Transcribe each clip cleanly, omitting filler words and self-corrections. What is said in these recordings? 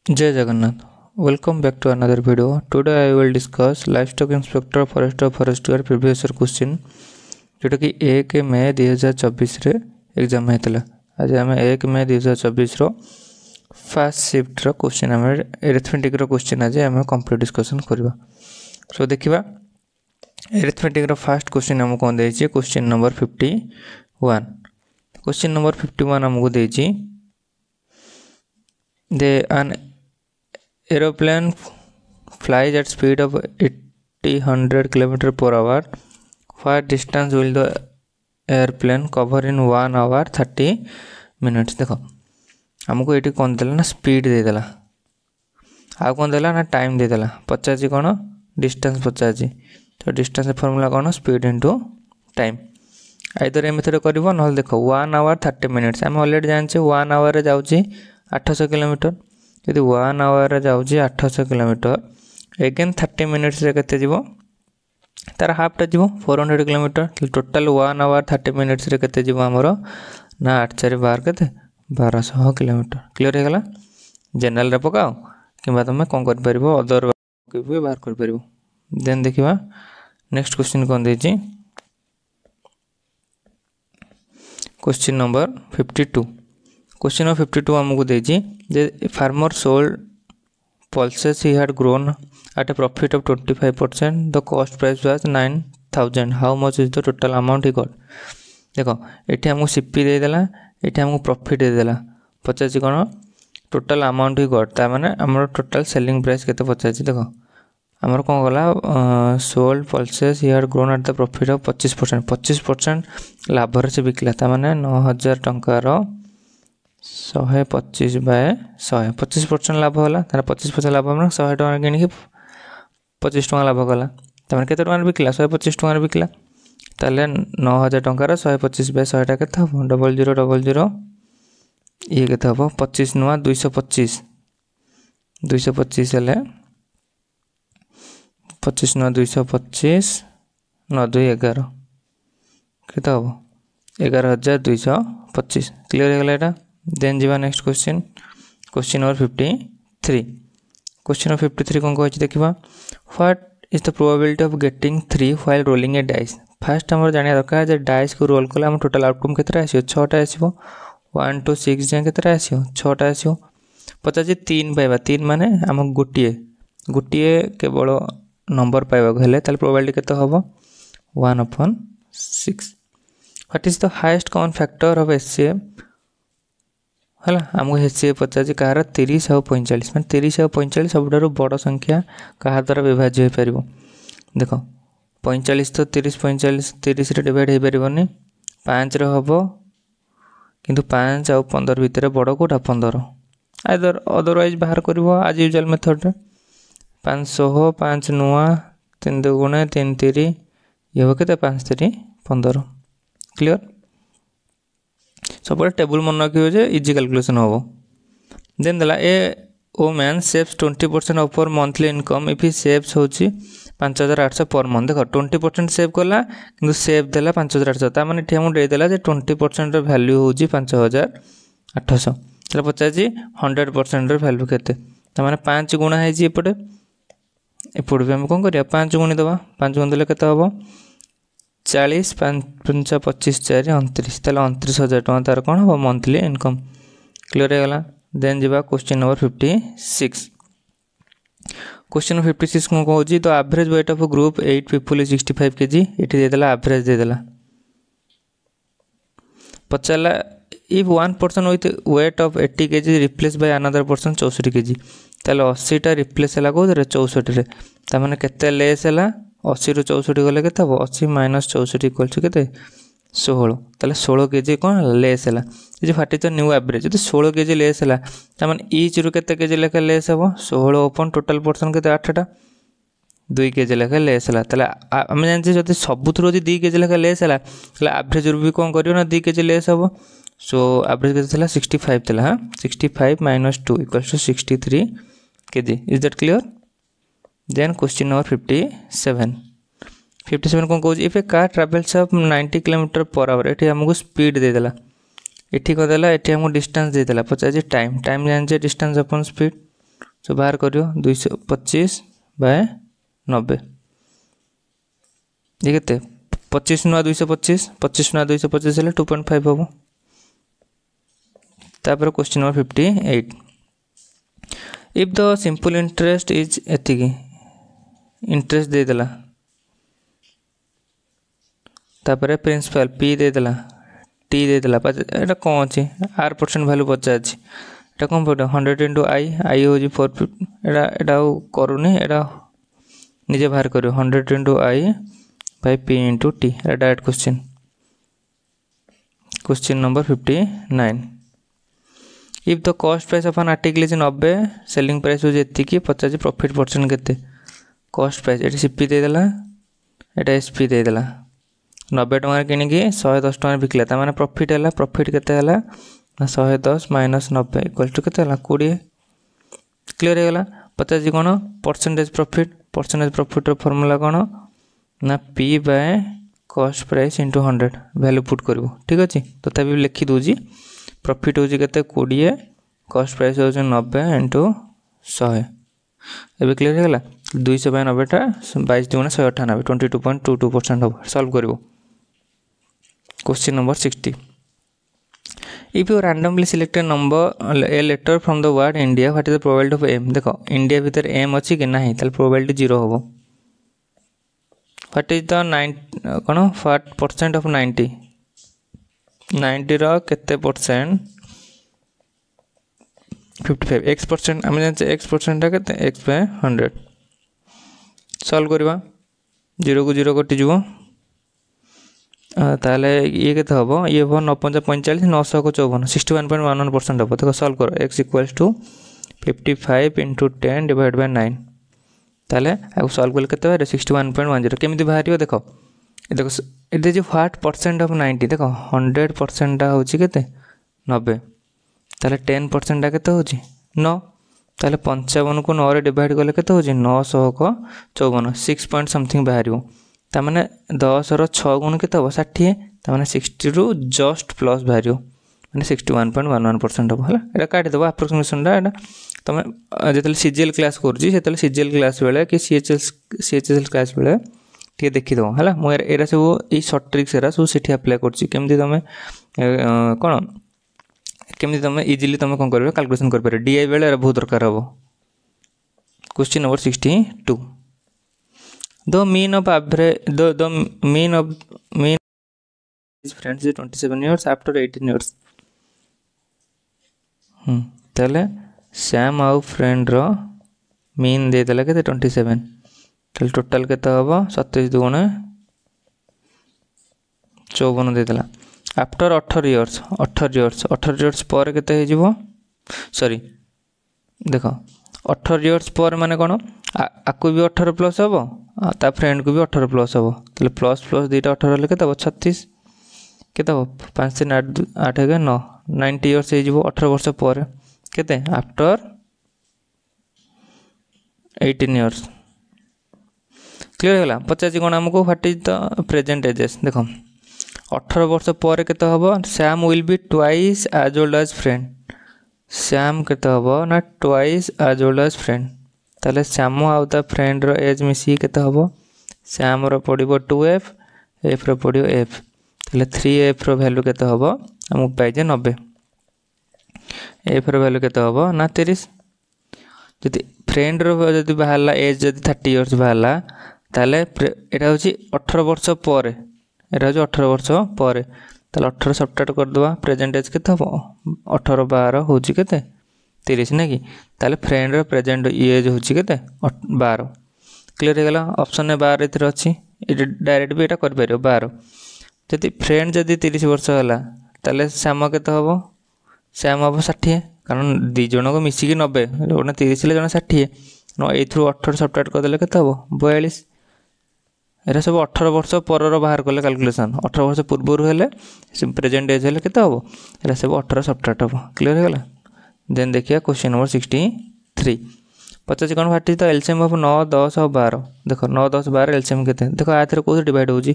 जय Jagannath. Welcome back to another video. Today I will discuss livestock inspector forest year previous year question जोटा कि 1 मे 2024 रे exam होता। आज आम 1 मे 2024 फास्ट शिफ्ट क्वेश्चन आम एरिथमेटिक क्वेश्चन आज आम कंप्लीट डिस्कसन करवा। सो देखा एरिथमेटिक फास्ट क्वेश्चन आमको कौन देती क्वेश्चन नंबर 51। क्वेश्चन नंबर 51 आमको देती an aeroplane flies at speed of 80-100 km per hour. What distance will the airplane cover in 1 hour 30 minutes? देखो हमको ये कौन देला ना स्पीड दे देला, आ कौन देला ना टाइम दे देला। पचासी कौन डिस्टेंस पचासी, तो डिस्टेंस फॉर्मूला कौन speed into time. Either a method कर ना देखो 1 hour 30 minutes आम अलरेडी जानचे 1 hour जाऊँगी 800 किलोमीटर। यदि 1 hour जाऊँगी 800 किलोमीटर एगेन 30 minutes रे केते जीवो तार हाफटा जीवो 400 किलोमीटर। टोटाल 1 hour 30 minutes रे केते जीवो हमर ना 8 4 12 केते 1200 किलोमीटर। क्लियर हो गला। जनरल रे पकाओ किबा तुम कोन कर परिबो अदर के बाहर कर परिबो। देन देखिबा नेक्स्ट क्वेश्चन कोन देछि क्वेश्चन नंबर 52। क्वेश्चन नंबर 52 हमको देछि जे farmer sold pulses he had grown at a profit of 25%. The cost price was 9,000. How much is the total amount he got? देखो ये हमको सीपी दे देला, ये हमको प्रॉफिट दे देला 50 कौन टोटल अमाउंट ही गट ता माने हमर टोटल सेलिंग प्राइस केते 50। देखो हमर कोन गला sold pulses he had grown at the profit of 25%। 25% लाभ रे से बिकला ता माने 9000 टंका रो 125 बाय 100 25% लाभ होला। तार 25% लाभ हम 100 टका किनी 25 टका लाभ गला तमन केते टका बिकला 125 टका बिकला ताले 9000 टंका 125 बाय 100 टा केते हो 0000 ये केते हो 25 नुआ 225 225 हेले 25 नुआ 225 9 2 11 केते हो 11225। क्लियर हो गला एटा। देन जीवा next question question number 53। Question number 53 कौन कहछि देखिबा what is the probability of getting 3 while rolling A dice. First हमर जानिया दरकार जे डाइस को रोल कला हम टोटल आउटकम केतरा आसीयो 6 टा आसीबो 1 2 6 जे केतरा आसीयो 6 टा आसीयो। पता जे 3 पाइबा 3 माने हम गुटिए केवल नंबर पाइबा हेले ताल प्रोबेबिलिटी केते होबो 1/6। What is the highest common factor of HCF है आमको एचसीएफ पचार कहार 30 और 45 मैं 30 और 45 सबुठ बड़ संख्या क्या द्वारा विभाज्य हो पार। देख 45 तो 30 45 30 डिवाइड हो पारनी 5 हम किंतु 5 और 15 भितर बड़ कौटा 15 आइदर अदरवाइज बाहर कर आज यूजुअल मेथड रे 500 5 नुआ 3 2 गुणे 3 3 ये हम के 5 3 15। क्लियर सब टेबल मन रखिए इजी कैलकुलेशन हम। देन देला ए ओ मैन सेव्स 20% ऑफ पर monthly income if he saves होची 5800 पर मंथ। देख 20% सेव कला किंतु सेव देला 5800 ता माने ठिया मु दे देला जे 20% रो वैल्यू होची 5800 तले पचाजी 100% रो वैल्यू केते ता माने 5 गुणा है जी एपटे एपटे भी हम कोन करिया 5 गुणी दबा 5 गुणी देले केते हबो 40 5 25 4 29 ताले 29000 टका तार कोन हो मंथली इनकम। क्लियर हो गला। देन जीवा क्वेश्चन नंबर 56। क्वेश्चन नंबर 56 को कहूजी the average weight of group 8 people is 65 KG एटी दे देला एवरेज दे देला पचाला if one person with weight of 80 KG replace by another person 64 KG ताले 80 टा रिप्लेस हला को 64 रे ता माने केते लेस हला 80 रु 64 गले केते हो 80 - 64 इक्वल टू केते 16 ताले 16 केजी कोन लेस हला जे फाटी तो न्यू एवरेज जे 16 केजी लेस हला ता माने ईच रु केते केजी लेखा लेस हो 16 ओपन टोटल पर्सन केते 8 टा 2 केजी लेखा लेस हला ताले हम जानछि जति सबुथरो जे 2 केजी लेखा लेस हला ताले एवरेज रु भी कोन करियो ना 2 केजी लेस हो। सो एवरेज केते थला 65 थला। हां 65 - 2 equals to 63 KG. Is that clear. Then question number 57 कौन कहूँ if a car travels of 90 kilometre per hour ये हमको स्पीड दे देला ये कदेला ये हमको डिस्टेंस दे देला पचार टाइम टाइम जान डिस्टेंस अपन स्पीड सो बाहर करियो 225/90 ये केते 25 नुआ 225 25 नुआ 225 हेले 2.5 हम। तापर question number 58 if the simple interest is एतिकी इंटरेस्ट दे देला तापर प्रिंसिपल पी दे देला टी दे देला एटा कौन अछि r% वैल्यू पचा अछि एटा कौन पड़ो 100 * i i हो जी 4 एटा एटा करूनी एटा निजे बाहर करियो 100 * i by p into t direct question number 59 if the cost price of an article is 90 selling price हो जेति की 50 प्रॉफिट परसेंट केते कॉस्ट प्राइस एटी सीपी दे देला एटा एसपी दे देला 90 टका किनि की 110 टका बिकला त माने प्रॉफिट हैला प्रॉफिट केते हैला 110 - 90 = केते हैला 20 क्लियर हे गेला 50 कोन परसेंटेज प्रॉफिट रो फार्मूला कोन ना p by cost price into 100 value put करबो ठीक अछि तथापि लिखि दोजी प्रॉफिट होजी केते 20 कॉस्ट प्राइस होजी 90 इंटू 100 एबे क्लियर हे गेला 290 टा 22 * 198 22.22% हो सॉल्व करबो question number 60 if you randomly select a number a letter from the word India what is the probability of m देखो इंडिया भीतर m अछि कि नाही ताल प्रोबेबिलिटी 0 होबो what is the 9 cone 40% of 90 रो केते परसेंट 55 x% हम जान x% ता केते x/100 सॉल्व करबा 0 को 0 कटि जबो ताले ये केते हबो ये हो 945 900 को 54 61.11% हबो देखो सॉल्व करो x = 55 * 10 / 9 ताले आ सॉल्व कर केते बारे 61.10 केमिति बाहरियो देखो ए जो 60% ऑफ 90 देखो 100% ता होची केते 90 ताले 10% ता केते होची 9 ताले 55 को 9 रे डिवाइड करले केते होची 900 को 54 6 पॉइंट समथिंग बाहरियो ता माने 10 रो 6 गुण केते हो 60 ता माने 60 रु जस्ट प्लस बाहरियो माने 61.11% हो हला एटा काटी देबो अप्रोक्सीमेशन दा एटा तमे जेतले CGL class Karji सेतले CGL class बेले कि सीएचएल क्लास बेले टे देखि दो हला मो एरा सब ई शॉर्ट ट्रिक्स एरा सब सेठी अप्लाई करची केमदी तमे कोन केमदी तमे इजीली तमे कोन करबे कैलकुलेशन कर पारे डीआई बेले एरा बहुत दरकार हबो question number 62 the mean of his friends is 27 years after 18 years तले सैम आउ फ्रेंड रो मीन दे देला के 27 तले टोटल केते हबो 27 * 2 = 54 दे देला आफ्टर 18 इयर्स पर केते हे जिवो सॉरी देखो 18 इयर्स पर माने कोन आकु भी 18 प्लस हबो ता फ्रेंड को भी 18 प्लस हबो तले प्लस दीटा 18 ले केते हबो 36 केते हबो 5 से 8 हे 9 90 इयर्स हे जिवो 18 वर्ष पर केते आफ्टर 18 इयर्स क्लियर होला 50 कोन हमको what is the present ages देखो 18 वर्ष पर केते हबो Sam will be twice as old as friend Sam केते हबो ना twice as old as friend ताले सैम आउ द फ्रेंड रो एज मिसी केते हबो सैम रो पडिबो 2f f रो पडिबो f ताले 3f रो वैल्यू केते हबो हम पाइ जे 90 f रो वैल्यू केते हबो ना 30 जदि फ्रेंड रो जदि बाहरला एज जदि 30 इयर्स बाहरला ताले एटा होची 18 वर्ष पर एटा होची 18 वर्ष पर ताले 18 सब्ट्रैक्ट कर दवा प्रेजेंट एज केते हबो 18 12 होची केते 30 ना की ताले फ्रेंड रो प्रेजेंट एज होची केते 12 क्लियर हे गेला ऑप्शन ने 12 इथर अछि डायरेक्ट भी एटा कर परियो 12 जदि फ्रेंड जदि 30 वर्ष होला ताले सैम केते हबो सैम हबो 60 कारण दी जण को मिसी की 90 ओना 30 ले जण 60 नो ए थ्रू 18 सब्ट्रैक्ट कर देले केते हबो 42 एरा सब 18 वर्ष पर रो बाहर करले कैलकुलेशन 18 वर्ष पूर्व रु हेले प्रेजेंट एज हेले केते हबो एरा सब 18 सब्ट्रैक्ट हबो क्लियर हे गेला देन देखिया question number 63 50 cone what is the LCM of 9 10 और 12 देखो 9 10 12 एलसीएम केते देखो आ थरे कोसे डिवाइड होजी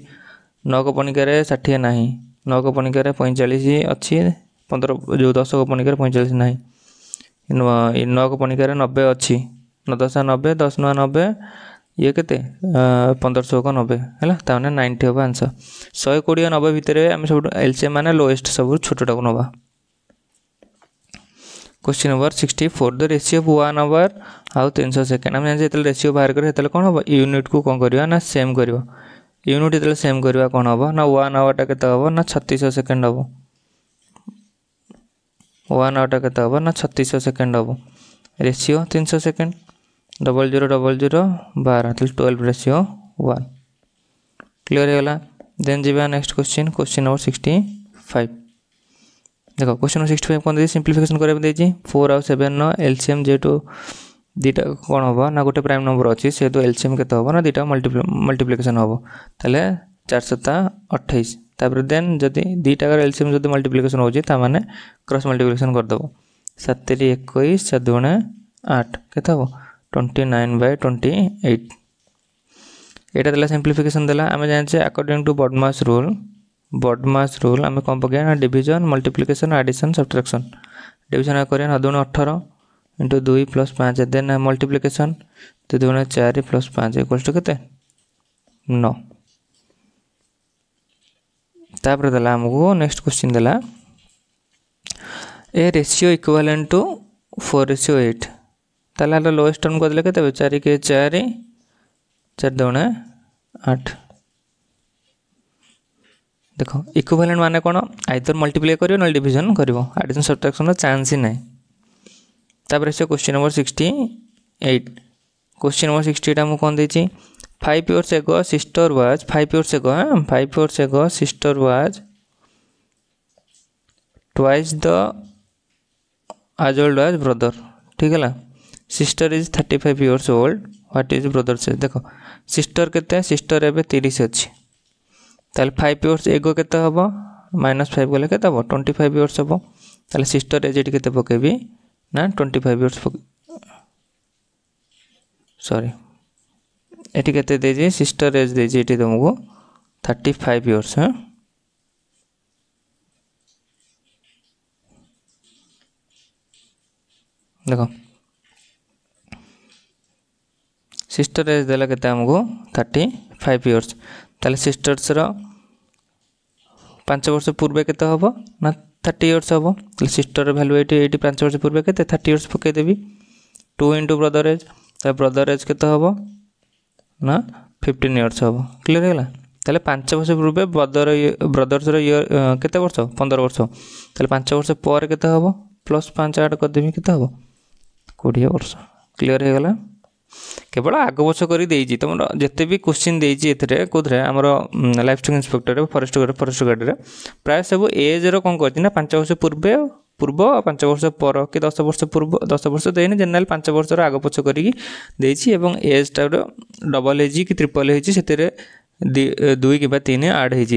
9 को पणिका रे 60 नाही 9 को पणिका रे 45 अछि 15 जो 10 को पणिका रे 45 नाही नौ को पणिकार 90 अच्छी 9 10 90 10 9 90 ये केते 1500 को 90 है ताने 90 हम आंसर 120 90 भितर आम सब एलसीएम माने लोएस्ट सब छोटा को नवा। Question number 64 the ratio of 1 hour आउ 300 सेकेंड आम जान रेशियो बाहर कर कौन हम यूनिट को कौन करवा ना सेम करवा यूनिट जो सेम करवा कौन हम ना 1 आवर टा केते हम ना 3600 सेकेंड हम 1 आवर टा केते हम ना 3600 सेकेंड हम रेशियो 300 सेकेंड 0000 12 12 रेशियो 1 क्लियर होगा। देन जीवा नेक्स्ट क्वेश्चन क्वेश्चन नंबर 65 देखो क्वेश्चन नंबर 65 कौन दे सिंप्लिफिकेशन करबा देजी 4 और 7 नो एलसीएम जेटू दीटा कौन हम ना गोटे प्राइम नंबर अच्छी से तो एलसीएम केते हम ना दीटा मल्टीप्लिकेशन हम ताले 428 तापर देन जदि दीटा का एलसीएम जदि मल्टीप्लिकेशन होजी ता माने क्रॉस मल्टीप्लिकेशन कर दबो 7 3 21 4 2 8 केते हम 29/28 एटा देला सिंप्लिफिकेशन देला आमे जाने अकॉर्डिंग टू बॉडमास रूल आमे कौन पकड़ा ना division multiplication addition subtraction division करें 9 दूनी 18 इंटू 2 + 5 देन मल्टीप्लिकेशन 2 दूनी 4 + 5 इक्वल्स टू केते 9 तापर देला हमको नेक्स्ट क्वेश्चन देला ए रेशियो इक्विवेलेंट टू 4:8 ताला लोएस्ट टर्म को देले केते 4 के 4 4 दूनी 8 देखो इक्विवेलेंट माने कोन आइदर मल्टीप्लाई करियो न डिवीजन करियो एडिशन सब्ट्रैक्शन चांस ही नहीं। तापर से क्वेश्चन नंबर 68 क्वेश्चन नंबर 68 हम कोन देछि 5 years ago sister was 5 years ago sister was twice the as old as brother ठीक है sister is 35 years old what is brother से देखो सिस्टर केते सिस्टर एबे 30 अछि ताले 5 years एगो केते हबो -5 गले केते हबो 25 years हबो ताले सिस्टर एज एटी केते पकेबी ना 25 years सॉरी एटी केते देजी सिस्टर एज देजी एटी तुमको 35 years है देखो सिस्टर एज देला केते हमको 35 years ताले सिस्टर्स रो 5 वर्ष पूर्व केते हबो ना 30 years हबो ताले सिस्टर वैल्यू एटी 5 वर्ष पूर्व केते 30 years पके देबी 2 into ब्रदर एज ताले ब्रदर एज केते हबो ना 15 years हबो क्लियर हैला ताले 5 वर्ष पूर्व ब्रदर्स रो ईयर केते वर्ष 15 वर्ष ताले 5 वर्ष पर केते हबो +5 ऐड कर देबी केते हबो 20 वर्ष क्लियर हैला केवल आग बस कर तुम जिते भी क्वेश्चन देती कौन आम life stock inspector forest guard प्राय सब एज रो कौन कर 5 वर्ष पूर्व 5 वर्ष पर कि 10 वर्ष पूर्व 10 वर्ष देने जनरल 5 वर्ष आग पछ कर एज टा डबल है कि ट्रिपल है से 2 कि 3 आड एज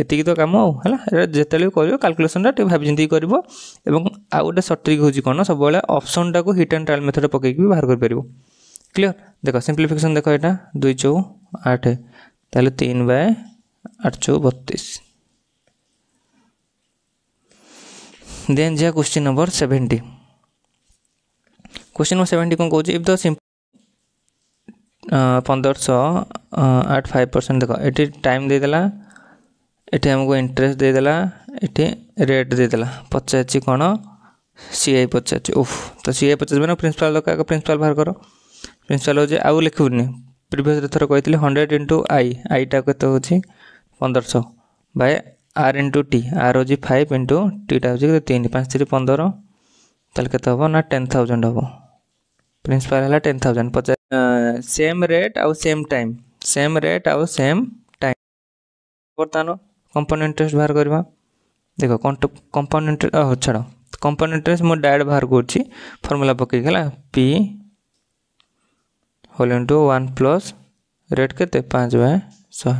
एति तो कम है जिते कर कैलकुलेशन भाई कर आउ गोटे सर्ट ट्रिक हूँ कौन सब ऑप्शन टाक हिट एंड ट्रायल मेथड पकईक भी बाहर कर क्लियर देखो सिंप्लिफिकेशन देखो यहाँ 2 × 8 ताले 3/8 = 32 देन जा क्वेश्चन नंबर 70 क्वेश्चन नंबर 70 कौन कहूँ इफ द 1500 5% देखो ये टाइम देदेला ये हमको इंटरेस्ट देदेला ये रेट देदेला पचार कौन सीआई पचार उफ तो सीआई पचार मैंने प्रिंसिपल प्रिंसिपल बाहर कर प्रिंसिपल हो आउ लिखुनि प्रीवियस थर कही 100 इंटू आई टा केते हो 1500 बाय आर इंटू टी आर हो 5 इंटू टी टा हो 3 5 3 15 ताले केते हो ना 10,000 हम प्रिंसिपल है 10,000 50 सेम रेट आउ सेम टाइम बर्तमान कंपाउंड इंटरेस्ट बाहर करवा देखो कंपाउंड इंटरेस्ट छाड़ कंपाउंड इंटरेस्ट मो डायरेक्ट बाहर कर फॉर्मूला पकईला P whole into 1 plus rate केते 5/100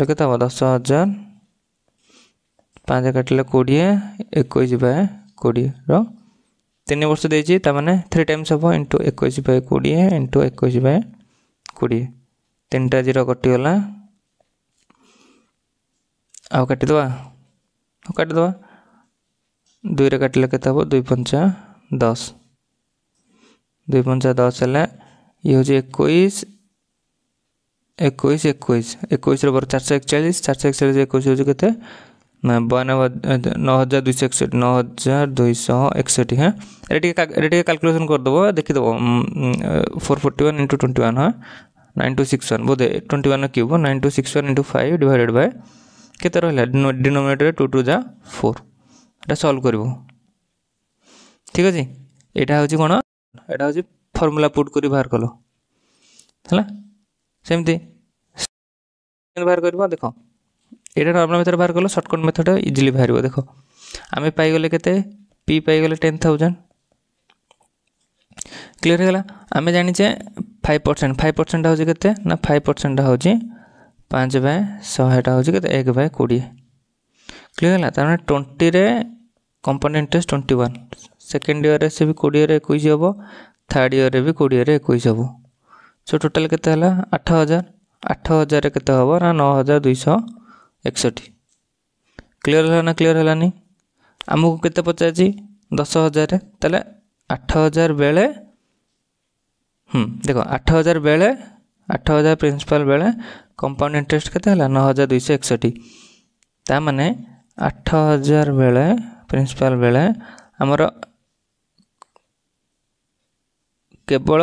केते हम 10,000 5 काटिले 20 21/20 रो 3 वर्ष देछि ता माने 3 टाइम्स हम इंटू 21/20 इंटू 21/20 3टा 0 कटि गला आ काटि दवा 2 रे काटिले केते हम 2 × 5 = 10 2 पंचा 10 है ये हूँ 21 21 21 21 रो 441 441 21 हूँ के 9261 9261 हाँ ये कैलकुलेसन करदेव देखीद 441 इंटू 21 हाँ 9261 बोधे 21 क्यूब 9261 इंटू 5 डिवाइडेड बाय केते रहा डिनोमिनेटर 2 2 जा 4 एटा सॉल्व करिवो ठीक अछि एटा होची कोन एटा होची फार्मूला पुट करी बाहर कलो हला सेमती बाहर करिवो देखो एटा नॉर्मल मेथड बाहर कलो शॉर्टकट मेथड इजीली बाहरिवो देखो आमे पाई गले केते p पाई गले 10000 क्लियर हैला आमे जानि छे 5% 5% होची केते ना 5% होची 5/100 एटा होची केते 1/20 क्लियर हैला तार 20 रे कंपोनेंट इंटरेस्ट 21 सेकंड ईयर रे से भी 20 रे 21 हबो थर्ड ईयर रे भी 20 रे 21 हबो सो टोटल केते हला 8000 रे केते हबो ना 9261 क्लियर है ना क्लियर है आमको केते पचाची 10000 रे तले 8000 बेले देखो 8000 बेले 8000 प्रिंसिपल बेले कंपाउंड इंटरेस्ट केते हला 9261 ता माने 8000 बेले प्रिंसिपल बेले हमर केवल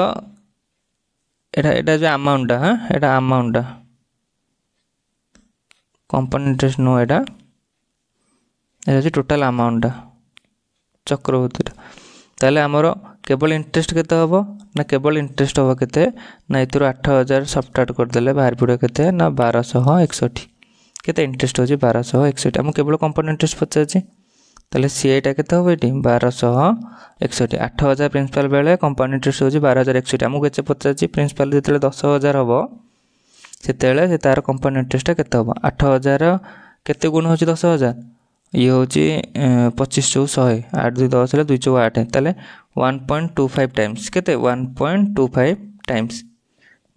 एटा जो अमाउंट हाँ एटा अमाउंट कंपाउंड इंटरेस्ट नो एटा टोटल अमाउंट चक्रवर्ती ताले आमर केवल इंटरेस्ट केते हबो ना केवल इंटरेस्ट हबो केते ना इतुर 8000 सब्ट्रैक्ट कर देले बाहर पड़े केते ना 1261 केते इंटरेस्ट होची 1261 हम केवल कंपाउंड इंटरेस्ट पचाची ताले सीएटा केते हबो एटी 1261 8000 प्रिंसिपल बेले कंपाउंड इंटरेस्ट होची 12061 हम केते पचाची प्रिंसिपल जेतले 10000 हबो सेतेले से तार कंपाउंड इंटरेस्ट केते हबो 8000 केते गुण होची 10000 ये होची 25 × 100 8 2 10 ले 2 4 8 ताले 1.25 टाइम्स केते 1.25 टाइम्स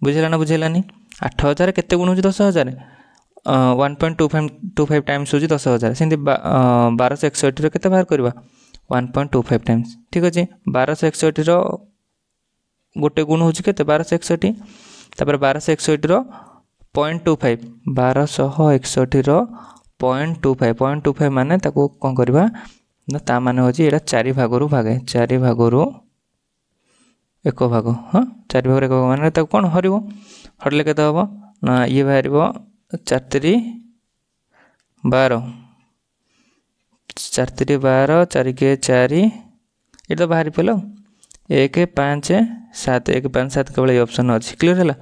बुझिला ना बुझिलानी 8000 केते गुण होची 10000 1.25 टाइम्स होची 10000 सेंती 1261 रो केते बाहर करबा 1.25 टाइम्स ठीक अछि 1261 रो गोटे गुण होची केते 1261 तापर 1261 रो 0.25 1261 रो 0.25 माने ताको कोन करबा ना ता माने होची एटा 4 भागरु भागे 4 भागरु 1 भाग हां 4 भागरु 1 भाग माने ताको कोन हरिवो हरले केते हबो ना ये बाहरिवो 4 3 12 4 3 12 4 के 4 एटा बाहरी पेलो 1 5 7 1 5 7 केवल ये ऑप्शन अछि क्लियर हैला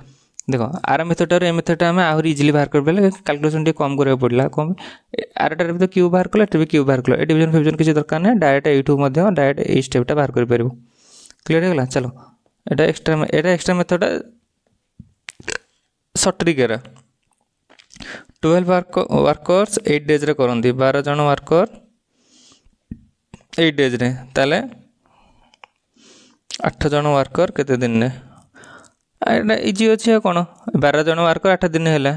देखो आर मेथड और ए मेथड में आहुरी इजीली बाहर कर बेले कैलकुलेशन टे कम करे पड़ला कम आरटार भी तो क्यू बाहर कला टे भी क्यू बाहर कला ए डिवीजन फिविजन किसी दरकार नै डायरेक्ट एठू मध्य डायरेक्ट ए स्टेपटा बाहर कर परबो क्लियर हैला चलो एटा extra method short trick era 12 workers 8 days रे करंदी 12 जन वर्कर 8 डेज रे ताले 8 जन वर्कर केते दिन ने एटा इजी अछि कोन 12 जन वर्कर 8 दिन हैला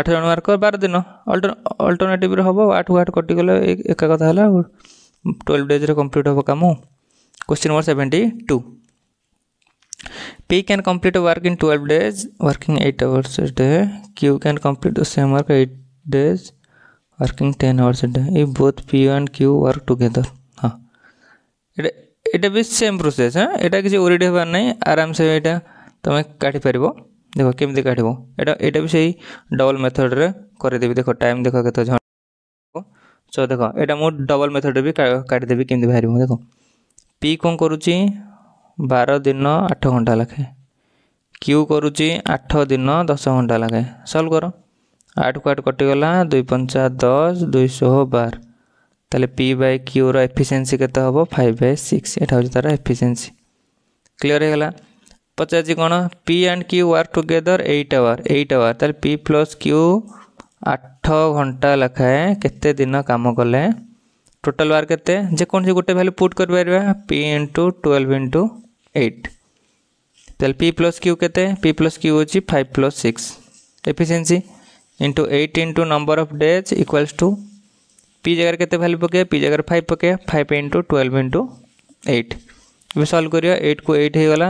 8 जन वर्कर 12 दिन अल्टरनेटिव रे हबो 8 8 कटि गेले एका कथा हैला 12 डेज रे कंप्लीट हबो काम question number 72 P can complete a work in 12 days working 8 hours a day Q can complete the same work 8 days working 10 hours a day if both P and Q work together हां एटा भी same process है एटा किसी worried हेबार नै आराम से एटा तमे काटी परबो देखो केमती काटिबो एटा भी सही डबल मेथड रे करे देबी देखो टाइम देखो केतो सो देखो एटा मो डबल मेथड रे भी काटी देबी केमती बाहरिबो देखो P कोन करूची 12 दिन 8 घंटा लखे Q करूची 8 दिन 10 घंटा लखे सॉल्व करो 8 को 8 कटि गला 2 5 10 212 ताले P बाय Q रो एफिशिएंसी केते हबो 5/6 एटा हो तार एफिशिएंसी क्लियर हे गला पचाजी कोन P and Q work together 8 hour ताले P plus Q 8 घंटा लखाए केते दिन काम कले टोटल वर्क केते जे कोन से गोटे वैल्यू पुट कर परबा P * 12 * 8 ताले P plus Q केते P plus Q होची 5 plus 6 efficiency into 8 into number of days equals to P जगह केते वैल्यू पके P जगह 5 पके 5 * 12 * 8 ये सॉल्व करियो 8 को 8 हो गला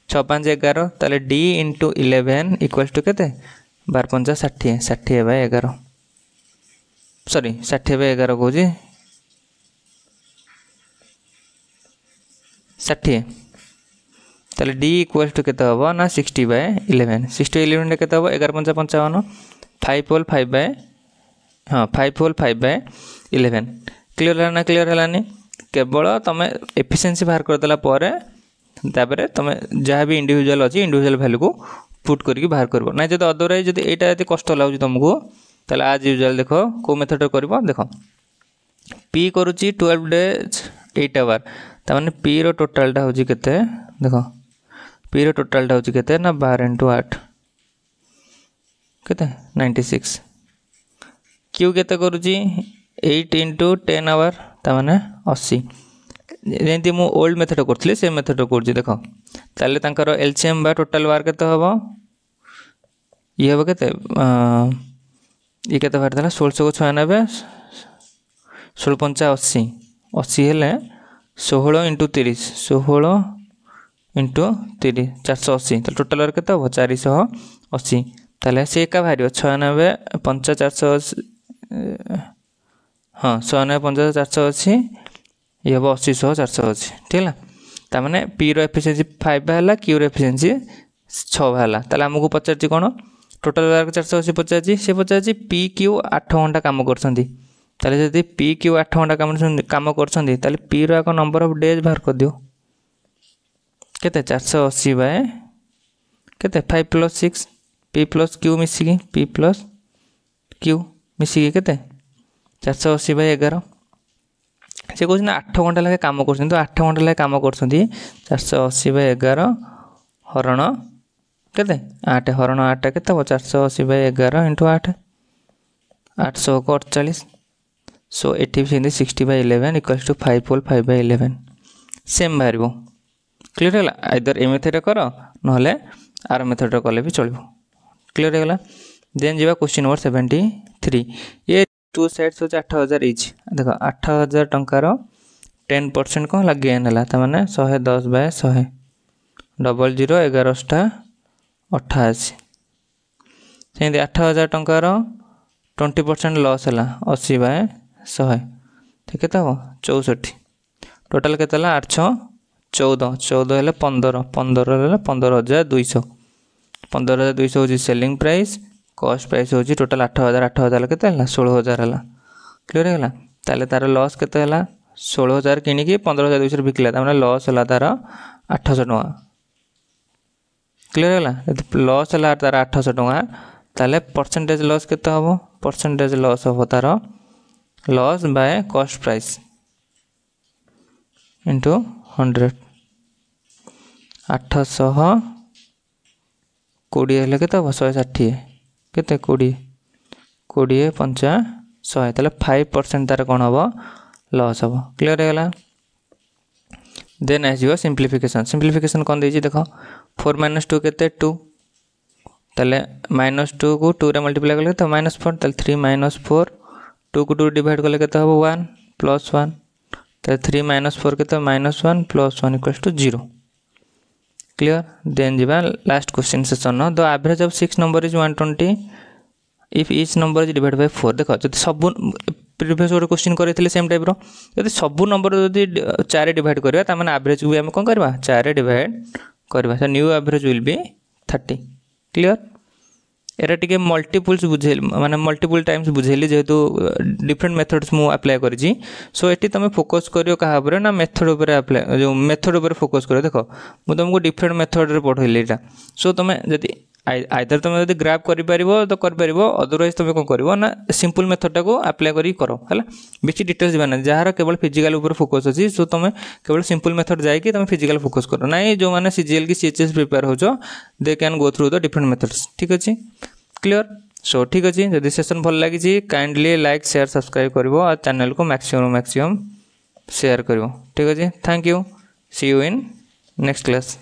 6 5 11 ताले d * 11 इक्वल्स टू केते 12 5 60 60 बाय 11 सॉरी 60 बाय 11 कहूँ 60 ताले d इक्वल्स टू केते हबो ना 60 बाय 11 60 11 केते हबो 11 5 55 5 होल 5 बाय हाँ 5 होल 5 बाय 11 क्लियर है ना क्लियर है केवल तुम एफिशिएंसी बाहर करदेला तापर तुम जहाँ भी इंडिविजुअल अच्छी इंडिविजुअल वैल्यू को पुट करके बाहर कर ना जब अदरवाइज जब यहाँ ये कष्ट लगुच तुमको ताले आज यूजुअल देख को मेथड कर देख पी करुच्ची 12 डेज 8 आवर ताने पी रो टोटालटा हूँ केते देख पी रो टोटालटा हूँ केते ना 12 × 8 केते 96 क्यू केते करुच्ची 8 × 10 आवर ताने 80 जमी मु ओल्ड मेथड करी से मेथड कर देख ताले तांकर एलसीएम बा टोटाल वार केते हबो ये हबो केते ये केते बाहर देला 1696 16 5 80 80 हेले 16 × 30 16 × 30 480 तो टोटाल वार केते हबो 480 ताले से का बाहर 96 5 480 हाँ 96 5 480 ये हम 80 100 480 ठीक है ताने पी रो एफिशिएंसी 5 बाहला क्यू रो एफिशिएंसी 6 बाहला ताले हमको पचार कौन टोटाल वार 480 पचार से पचार पी क्यू 8 घंटा काम करछंती ताले जदि पी क्यू 8 घंटा काम करछंती ताले पी रो एक नंबर ऑफ डेज बाहर कर दियो केते 480 बाय केते 5 + 6 पी प्लस क्यू मिसिकी पी प्लस क्यू मिसिकी केते 480 बाय 11 से कहते 8 घंटा लगे कम कर 8 घंटा लगे कम कर 480 बाय 11 हरण केते 8 हरण 8 केते 480 बाय 11 × 8 800 को 48 सो एटी 60 by 11 equals to 5 whole 5 by 11 same बाहर क्लियर है आइदर ए मेथड कर ना आर मेथड कले भी चलो क्लियर है देन जीवा क्वेश्चन नंबर 73 ये टू साइड्स हो 8000 इच देख 8000 टंकार 10% कौन है गेन है ताने 110 बाय 100 डबल 0 11 88 से 8000 टंकार 20% लॉस है 80 बाय 100 ठीक है हम 64 टोटाल के 814 14 है 15 15 है 15200 15200 हूँ सेलिंग प्राइस कॉस्ट प्राइस हूँ टोटाल 8000 8000 के 16000 है क्लियर है ताले तार लॉस के 16000 किनिकी 15200 बिकला तार लॉस है तार 800 टका क्लियर है लॉस है तार 800 टका ताले परसेंटेज लॉस के हम परसेंटेज लॉस हम तार loss by cost price into 100 800 20 हेल्ले के 160 केते 20 20 5 100 ताले 5% तार कौन हम लॉस हम क्लियर है देन आसो सिंप्लिफिकेशन सिंप्लिफिकेशन कौन देख देख 4 - 2 के 2 ताले -2 को 2 रे मल्टीप्लाई कले तो -4 ताले 3 - 4 2 को 2 डिवाइड कले के 1 + 1 ताले 3 - 4 के -1 + 1 = 0 क्लियर देन जीवा last question session the average of 6 number is 120 if each number is divide by 4 देख जब सब प्रीवियस गोटे क्वेश्चन करते सेम टाइप जब सब नंबर जब 4 डिवाइड करवा तार एवरेज भी आम कौन करवा 4 डिवाइड करवा new average will be 30 clear era टिके मल्टीपल्स बुझे माने मल्टीपल टाइम्स बुझेली जेहेतु डिफरेंट मेथड्स मु अप्लाई करी सो एटी तुम फोकस करियो कहा पर ना मेथड ऊपर अप्लाई जो मेथड ऊपर फोकस करियो देखो मु तुमको डिफरेंट मेथड रे पढैली एटा सो तुम जदी आइदर तुम जब ग्राफ कर तो कर अदरवाइज तुम कौन कर ना सिंपल मेथडटा को अप्लाई करी करो है बेसी डिटेल्स जाना जार केवल फिजिकल ऊपर फोकस अच्छी सो तुम केवल सिंपल मेथड जाकि तुम फिजिकल फोकस कर ना जो मैंने सीजीएल की सीएचएस प्रिपेयर हो they can go through the different methods ठीक अच्छे क्लियर सो ठीक अच्छे जदि सेशन भल लगी काइंडली लाइक शेयर सब्सक्राइब करो और चैनल को मैक्सिमम शेयर करो ठीक अच्छे thank you see you in next class.